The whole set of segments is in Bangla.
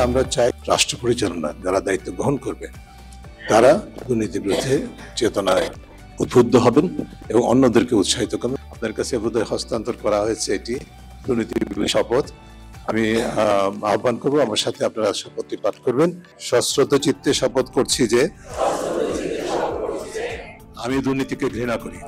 আমরা চাই রাষ্ট্র পরিচালনা যারা দায়িত্ব গ্রহণ করবে তারা দুর্নীতির বিরুদ্ধে চেতনায় উদ্বুদ্ধ হবেন এবং অন্যদেরকে উৎসাহিত করবেন। আপনার কাছে বোধহয় হস্তান্তর করা হয়েছে এটি দুর্নীতির বিরুদ্ধে শপথ। আমি আহ্বান করবো আমার সাথে আপনারা শপথটি পাঠ করবেন। সশ্রদ্ধ চিত্তে শপথ করছি যে আমি দুর্নীতিকে ঘৃণা করি।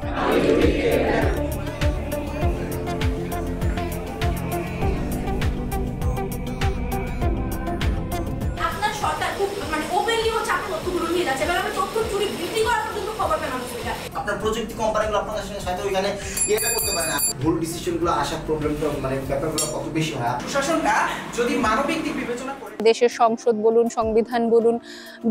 আপনার প্রযুক্তি কোম্পানিগুলো আপনাদের সাথে ওইখানে এটা করতে পারে না, ভুল ডিসিশনগুলো আসার প্রবলেমটা মানে ব্যাপারগুলো কত বেশি হয়। প্রশাসনটা যদি মানবিক দিক বিবেচনা করে দেশের সংসদ বলুন, সংবিধান বলুন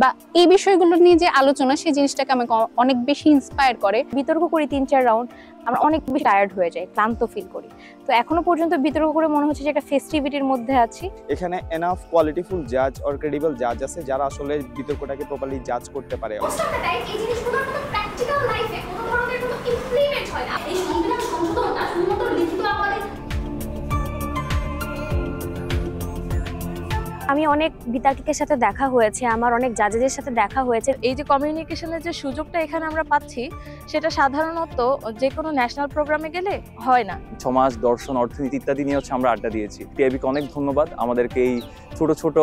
বা এই বিষয়গুলো নিয়ে যে আলোচনা, সেই জিনিসটাকে আমাকে অনেক বেশি ইন্সপায়ার করে। বিতর্ক করি ৩-৪ রাউন্ড, আমরা অনেক বেশি টায়ার্ড হয়ে যাই, ক্লান্ত ফিল করি। তো এখনো পর্যন্ত বিতর্ক করে মনে হচ্ছে যে একটা ফেস্টিভিটির মধ্যে আছি। এখানে এনাফ কোয়ালিটিফুল জাজ অর ক্রেডিবল জাজ আছে যারা আসলে বিতর্কটাকে প্রপারলি জাজ করতে পারে। আমি অনেক বিতার্কিকের সাথে দেখা হয়েছে, আমার অনেক জাজেদের সাথে দেখা হয়েছে। এই যে কমিউনিকেশনের যে সুযোগটা এখানে আমরা পাচ্ছি, সেটা সাধারণত যে কোনো ন্যাশনাল প্রোগ্রামে গেলে হয় না। সমাজ, দর্শন, অর্থনীতি ইত্যাদি নিয়ে আমরা আড্ডা দিয়েছি। টিআইবিকে অনেক ধন্যবাদ আমাদেরকে এই ছোট ছোট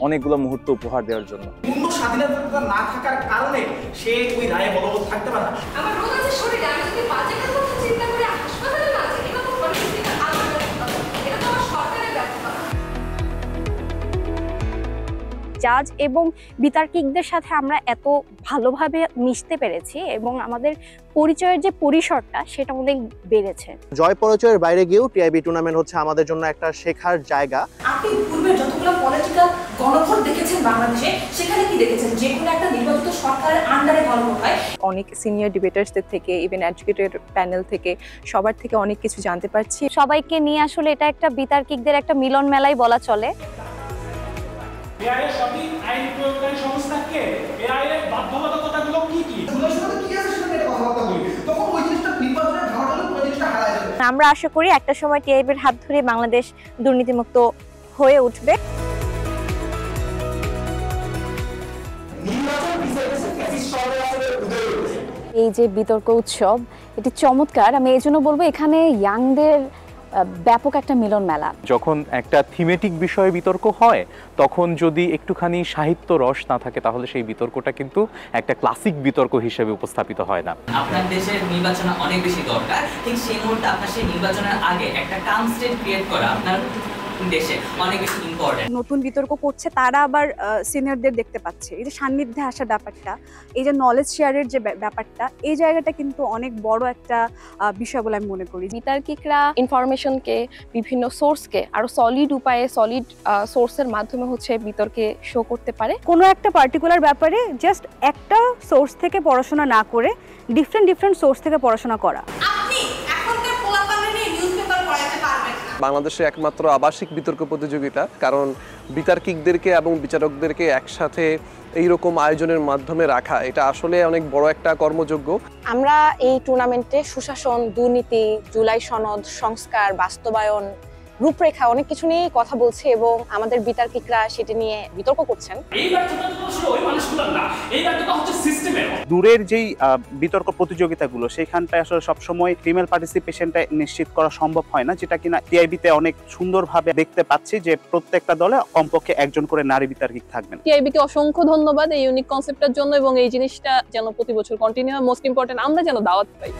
অনেকগুলো মুহূর্ত উপহার দেওয়ার জন্য। পূর্ণ স্বাধীনতা না থাকার কারণে সে ওই রায়ে বলবৎ থাকতে পারে না। আমার রোগ আছে শরীরে, আমি যদি বাজেটের কথা চিন্তা করে হাসপাতালে না যাই, এটা তো পরিস্থিতি আমার ব্যর্থতা, এটা তো আমার সরকারের ব্যর্থতা। জাজ এবং বিতার্কিকদের সাথে আমরা এত ভালোভাবে মিশতে পেরেছি এবং আমাদের পরিচয়ের যে পরিসরটা সেটা অনেক বেড়েছে। জয় পরাজয়ের বাইরে গিয়েও টিআইবি টুর্নামেন্ট হচ্ছে আমাদের জন্য একটা শেখার জায়গা। আপনি পূর্বে যতগুলো পলিটিক্যাল গণভোট দেখেছেন বাংলাদেশে, সেখানে কি দেখেছেন? যে কোনো একটা নির্বাচিত সরকারের আন্ডারে গণভোট হয়। অনেক সিনিয়র ডিবেটার্সদের থেকে, ইভেন এডুকেটেড প্যানেল থেকে, সবার থেকে অনেক কিছু জানতে পারছি। সবাইকে নিয়ে আসলে এটা একটা বিতার্কিকদের একটা মিলন মেলাই বলা চলে। এআইএর সঠিক আইন প্রয়োগকারী সংস্থা কে? এআইএর বাধ্যবাধকতাগুলো কি কি? কি আছে সেটা নিয়ে কথাবার্তা বলি, তখন ওই জিনিসটা নির্বাচনের ধারণা ওই জিনিসটা হারায় যাবে। আমরা আশা করি একটা সময় টিআইবির হাত ধরে বাংলাদেশ দুর্নীতিমুক্ত হয়ে উঠবে। এই যে বিতর্ক উৎসব, এটি চমৎকার। আমি এই জন্য বলবো এখানে ইয়াংদের ব্যাপক একটা মিলন মেলা। যখন একটা থিমেটিক বিষয়ে বিতর্ক হয়, তখন যদি একটুখানি সাহিত্য রস না থাকে তাহলে সেই বিতর্কটা কিন্তু একটা ক্লাসিক বিতর্ক হিসেবে উপস্থাপিত হয় না। আপনার দেশের নির্বাচন অনেক বেশি দরকার, ঠিক সেই মুহূর্তে আপনার সেই নির্বাচনের আগে একটা কাম স্টেট ক্রিয়েট করা আপনার দেশে অনেক বেশি ইম্পর্টেন্ট। নতুন বিতর্ক করছে তারা আবার সিনিয়রদের দেখতে পাচ্ছে, এই যে সান্নিধ্যে আসার ব্যাপারটা, এই যে নলেজ শেয়ারের যে ব্যাপারটা, এই জায়গাটা কিন্তু অনেক বড় একটা বিষয় বলে আমি মনে করি। বিতার্কিকরা ইনফরমেশনকে, বিভিন্ন সোর্সকে আরো সলিড উপায়ে, সলিড সোর্সের মাধ্যমে হচ্ছে বিতর্কে শো করতে পারে। কোনো একটা পার্টিকুলার ব্যাপারে জাস্ট একটা সোর্স থেকে পড়াশোনা না করে ডিফারেন্ট সোর্স থেকে পড়াশোনা করা। আপনি এখনকার পোলাপানে নিয়ে নিউজপেপার পড়াতে পারবেন না। বাংলাদেশে একমাত্র আবাসিক বিতর্ক প্রতিযোগিতা, কারণ বিতার্কিকদেরকে এবং বিচারকদেরকে একসাথে এইরকম আয়োজনের মাধ্যমে রাখা, এটা আসলে অনেক বড় একটা কর্মযোগ্য। আমরা এই টুর্নামেন্টে সুশাসন, দুর্নীতি, জুলাই সনদ, সংস্কার, বাস্তবায়ন, রূপরেখা অনেক কিছু নিয়ে কথা বলছি এবং আমাদের বিতার্কিকরা সেটি নিয়ে বিতর্ক করছেন। এই ব্যর্থতা তো আসলে ওই মানুষগুলোর না, এই ব্যর্থতা হচ্ছে সিস্টেমের। দূরের যেই বিতর্ক প্রতিযোগিতাগুলো, সেখানটায় আসলে সবসময় ফিমেল পার্টিসিপেশনটা নিশ্চিত করা সম্ভব হয় না, যেটা কিনা টিআইবিতে অনেক সুন্দরভাবে দেখতে পাচ্ছি যে প্রত্যেকটা দলে কমপক্ষে একজন করে নারী বিতার্কিক থাকবেন। টিআইবিকে অসংখ্য ধন্যবাদ এই ইউনিক কনসেপ্টের জন্য এবং এই জিনিসটা যেন প্রতি বছর কন্টিনিউ হয়। মোস্ট ইম্পর্টেন্ট আমরা যেন দাওয়াত পাই।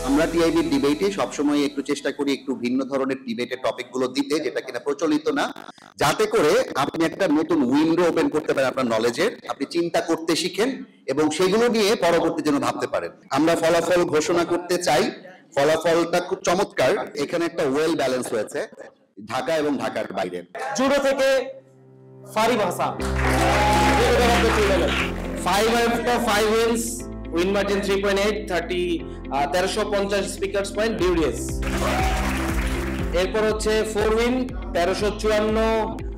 আমরা টিআইবির ডিবেটে সবসময় একটু চেষ্টা করি একটু ভিন্ন ধরনের ডিবেটের টপিকগুলো দিতে, যেটা কিনা প্রচলিত না, যাতে করে আপনি একটা নতুন উইন্ডো ওপেন করতে পারেন আপনার নলেজের, আপনি চিন্তা করতে শিখেন এবং সেগুলো নিয়ে পরবর্তী জন্য ভাবতে পারেন। আমরা ফলাফল ঘোষণা করতে চাই। ফলাফলটা খুব চমৎকার, এখানে একটা ওয়েল ব্যালেন্স হয়েছে ঢাকা এবং ঢাকার বাইরে। জুডো থেকে ফারিব Hasan 5 wins, win margin 3.8, 1350 speakers point, Durius. এরপর হচ্ছে 4 win 1354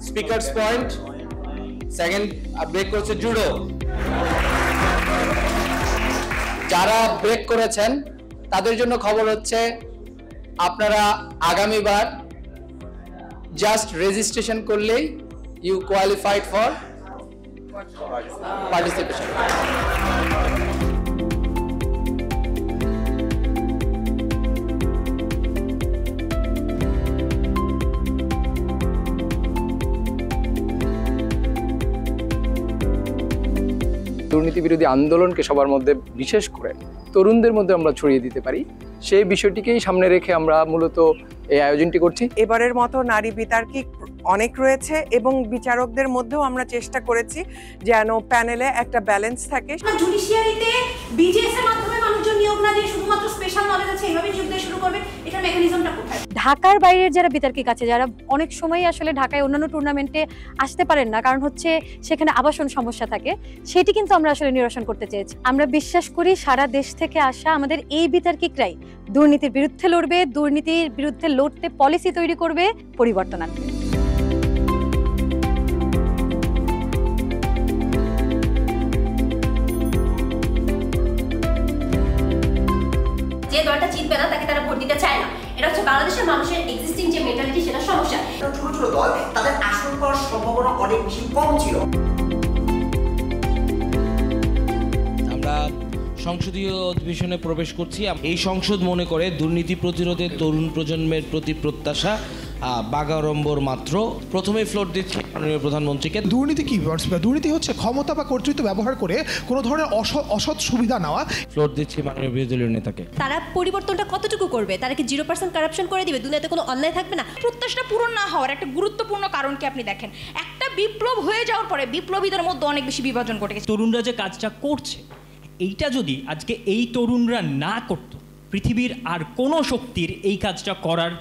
speakers point. Second break হচ্ছে জুডো। যারা ব্রেক করেছেন তাদের জন্য খবর হচ্ছে আপনারা আগামীবার জাস্ট রেজিস্ট্রেশন করলেই ইউ কোয়ালিফাইড ফর পার্টিসিপেশন। দুর্নীতি বিরোধী আন্দোলনকে সবার মধ্যে বিশেষ করে তরুণদের মধ্যে আমরা ছড়িয়ে দিতে পারি, সেই বিষয়টিকেই সামনে রেখে আমরা মূলত এই আয়োজনটি করছি। এবারের মতো নারী বিতার্কিক অনেক রয়েছে এবং বিচারকদের মধ্যেও আমরা চেষ্টা করেছি যেন প্যানেলে একটা ব্যালেন্স থাকে। জুডিশিয়ারিতে বিজেএস এর মাধ্যমে মানুষজন নিয়োগ না দিয়ে শুধুমাত্র স্পেশাল নলেজ আছে এইভাবে নিয়োগ দিয়ে শুরু করবে, এটা মেকানিজমটা কোথায়? ঢাকার বাইরের যারা বিতার্কিক আছে, যারা অনেক সময় আসলে ঢাকায় অন্যান্য টুর্নামেন্টে আসতে পারেন না, কারণ হচ্ছে সেখানে আবাসন সমস্যা থাকে, সেটি কিন্তু আমরা আসলে নিরসন করতে চেয়েছি। আমরা বিশ্বাস করি সারা দেশ থেকে আসা আমাদের এই বিতার্কিকরাই দুর্নীতির বিরুদ্ধে লড়বে, দুর্নীতির বিরুদ্ধে লড়তে পলিসি তৈরি করবে, পরিবর্তন আনবে। যে দলটা জিতবে না তাকে তারা ভোট দিতে চায় না, এটা হচ্ছে বাংলাদেশের মানুষের এক্সিস্টিং যে মেন্টালিটি, সেটা সমস্যা। ছোট ছোট দল তাদের আসন পাওয়ার সম্ভাবনা অনেক বেশি কম ছিল। আমরা সংসদীয় অধিবেশনে প্রবেশ করছি। এই সংসদ মনে করে দুর্নীতি প্রতিরোধে তরুণ প্রজন্মের প্রতি প্রত্যাশা বাগাড়ম্বর মাত্র। প্রথমে ফ্লোর দিচ্ছি মাননীয় প্রধানমন্ত্রীকে। দুর্নীতি কি? দুর্নীতি হচ্ছে ক্ষমতা বা কর্তৃত্ব ব্যবহার করে কোনো ধরনের অসৎ সুবিধা নেওয়া। ফ্লোর দিচ্ছি মাননীয় বিরোধী দলীয় নেতাকে। তারা পরিবর্তনটা কতটুকু করবে? তারা কি 0% কারাপশন করে দিবে? দুনিয়াতে কোনো অন্যায় থাকবে না? প্রত্যাশা পূরণ না হওয়ার একটা গুরুত্বপূর্ণ কারণকে আপনি দেখেন, একটা বিপ্লব হয়ে যাওয়ার পরে বিপ্লবীদের মধ্যে অনেক বেশি বিভাজন ঘটে গেছে। তরুণরা যে কাজটা করছে, এইটা যদি আজকে এই তরুণরা না করত, পৃথিবীর আর কোনো শক্তির এই কাজটা করার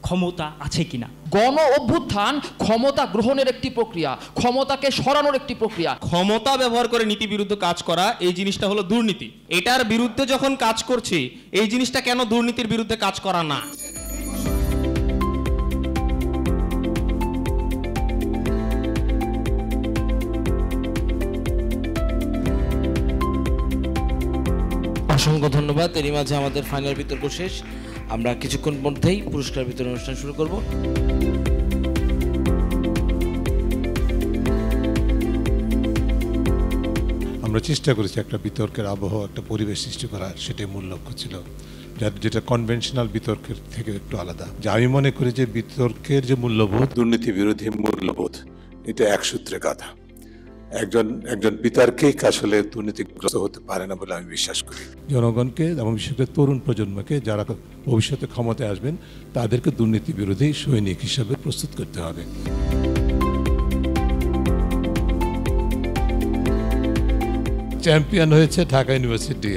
ক্ষমতা আছে কিনা? গণ অভ্যুত্থান ক্ষমতা গ্রহণের একটি প্রক্রিয়া, ক্ষমতাকে সরানোর একটি প্রক্রিয়া। ক্ষমতা ব্যবহার করে নীতি বিরুদ্ধে কাজ করা, এই জিনিসটা হলো দুর্নীতি। এটার বিরুদ্ধে যখন কাজ করছি, এই জিনিসটা কেন দুর্নীতির বিরুদ্ধে কাজ করা না? অসংখ্য ধন্যবাদ। এরই মাঝে আমাদের ফাইনাল বিতর্ক শেষ। আমরা কিছুক্ষণ মধ্যেই পুরস্কার বিতরণ অনুষ্ঠান শুরু করব। আমরা চেষ্টা করেছি একটা বিতর্কের আবহাওয়া, একটা পরিবেশ সৃষ্টি করা, সেটাই মূল লক্ষ্য ছিল, যেটা কনভেনশনাল বিতর্কের থেকে একটু আলাদা। যে আমি মনে করি যে বিতর্কের যে মূল্যবোধ, দুর্নীতি বিরোধী মূল্যবোধ, এটা এক সূত্রে গাঁথা। একজন বিতর্কিক আসলে দুর্নীতিগ্রস্ত হতে পারে না বলে আমি বিশ্বাস করি। জনগণকে এবং বিশেষ করে তরুণ প্রজন্মকে, যারা ভবিষ্যতে ক্ষমতায় আসবেন, তাদেরকে দুর্নীতি বিরোধী সৈনিক হিসাবে প্রস্তুত করতে হবে। চ্যাম্পিয়ন হয়েছে ঢাকা ইউনিভার্সিটি।